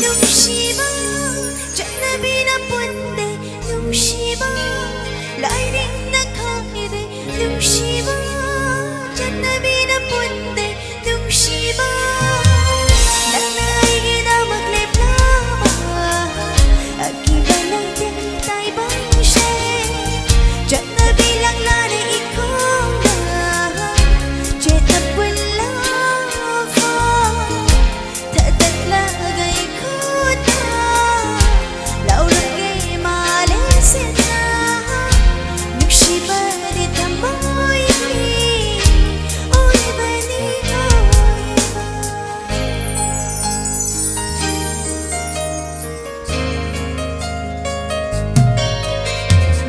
Nungshima Jannabi na punde Nungshima Lighting na kahide Nungshima Jannabi na punde Nungshima Nanay gina magleplama Akibalay din tay bang siya Jannabi lang lani ikong na Jeta pula fa Tatat lagay ko ta Laulagay malisin na Nungshima di tamoy Oy bani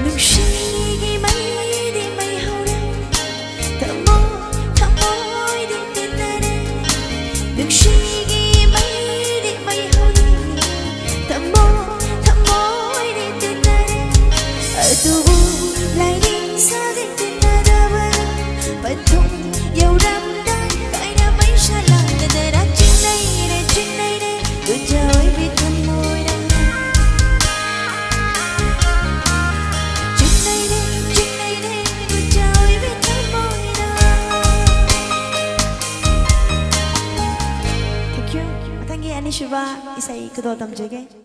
Nungshigi may di may hawlang Tamoy di tinare Nungshigi may di may hawlang Tamoy di tinare At tubo lai din sa di tinadawa Patung yaw ramdan Kay na may siya lang Nadara chinay de Dujaw ay bitamoy na Thank you. Thank you, Anishiba. Isay kudo damjege.